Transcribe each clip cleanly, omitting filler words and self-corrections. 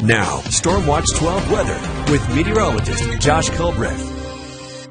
Now, Stormwatch 12 weather with meteorologist Josh Culbreth.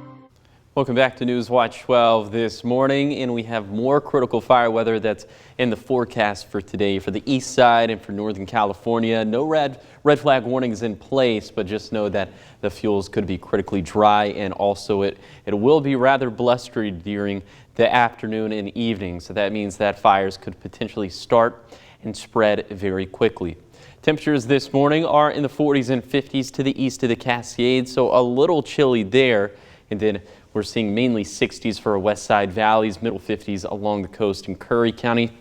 Welcome back to News Watch 12 this morning, and we have more critical fire weather that's in the forecast for today for the east side and for Northern California. No red flag warnings in place, but just know that the fuels could be critically dry, and also it will be rather blustery during the afternoon and evening. So that means that fires could potentially start and spread very quickly. Temperatures this morning are in the 40s and 50s to the east of the Cascades, so a little chilly there. And then we're seeing mainly 60s for our west side valleys, middle 50s along the coast in Curry County.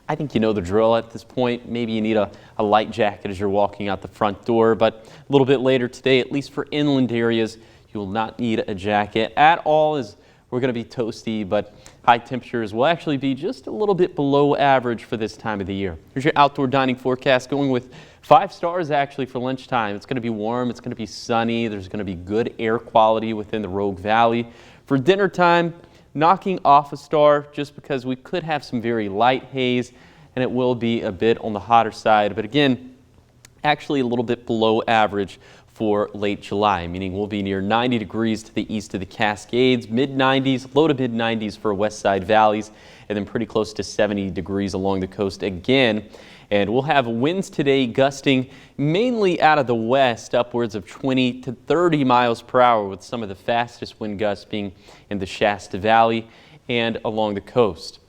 I think you know the drill at this point. Maybe you need a light jacket as you're walking out the front door, but a little bit later today, at least for inland areas, you will not need a jacket at all, as we're going to be toasty, but high temperatures will actually be just a little bit below average for this time of the year. Here's your outdoor dining forecast, going with 5 stars actually for lunchtime. It's going to be warm, it's going to be sunny, there's going to be good air quality within the Rogue Valley. For dinner time, knocking off a star just because we could have some very light haze, and it will be a bit on the hotter side, but again, actually a little bit below average for late July, meaning we'll be near 90 degrees to the east of the Cascades, mid-90s, low to mid-90s for west side valleys, and then pretty close to 70 degrees along the coast again. And we'll have winds today gusting mainly out of the west, upwards of 20 to 30 miles per hour, with some of the fastest wind gusts being in the Shasta Valley and along the coast.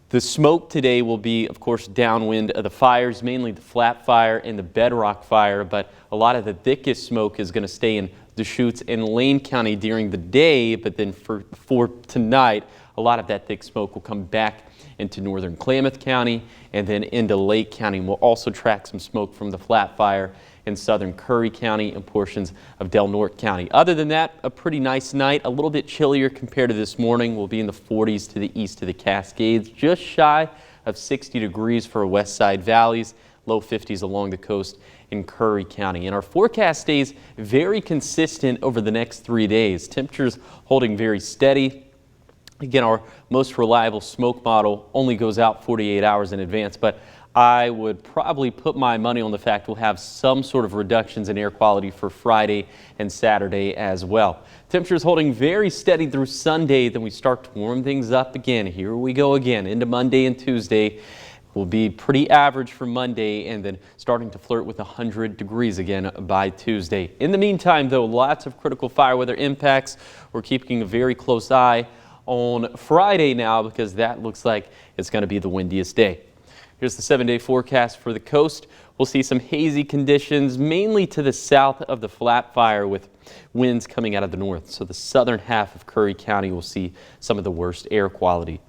The smoke today will be, of course, downwind of the fires, mainly the flat fire and the bedrock fire, but a lot of the thickest smoke is going to stay in Deschutes and Lane County during the day, but then for tonight, a lot of that thick smoke will come back into northern Klamath County and then into Lake County. We'll also track some smoke from the flat fire in southern Curry County and portions of Del Norte County. Other than that, a pretty nice night, a little bit chillier compared to this morning. We'll be in the 40s to the east of the Cascades, just shy of 60 degrees for west side valleys, low 50s along the coast in Curry County. And our forecast stays very consistent over the next 3 days. Temperatures holding very steady. Again, our most reliable smoke model only goes out 48 hours in advance, but I would probably put my money on the fact we'll have some sort of reductions in air quality for Friday and Saturday as well. Temperatures holding very steady through Sunday, then we start to warm things up again. Here we go again into Monday and Tuesday. Will be pretty average for Monday, and then starting to flirt with 100 degrees again by Tuesday. In the meantime, though, lots of critical fire weather impacts. We're keeping a very close eye on Friday now, because that looks like it's going to be the windiest day. Here's the 7-day forecast for the coast. We'll see some hazy conditions mainly to the south of the flat fire, with winds coming out of the north. So the southern half of Curry County will see some of the worst air quality.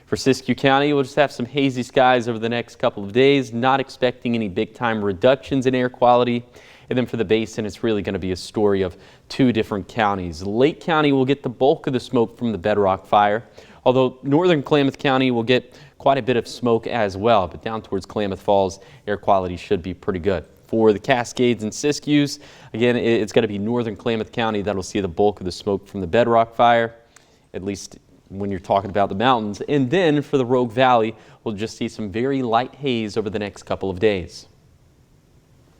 For Siskiyou County, we'll just have some hazy skies over the next couple of days, not expecting any big time reductions in air quality. And then for the basin, it's really going to be a story of 2 different counties. Lake County will get the bulk of the smoke from the bedrock fire, although northern Klamath County will get quite a bit of smoke as well, but down towards Klamath Falls, air quality should be pretty good. For the Cascades and Siskiyous, again, it's going to be northern Klamath County that'll see the bulk of the smoke from the bedrock fire, at least when you're talking about the mountains. And then for the Rogue Valley, we'll just see some very light haze over the next couple of days.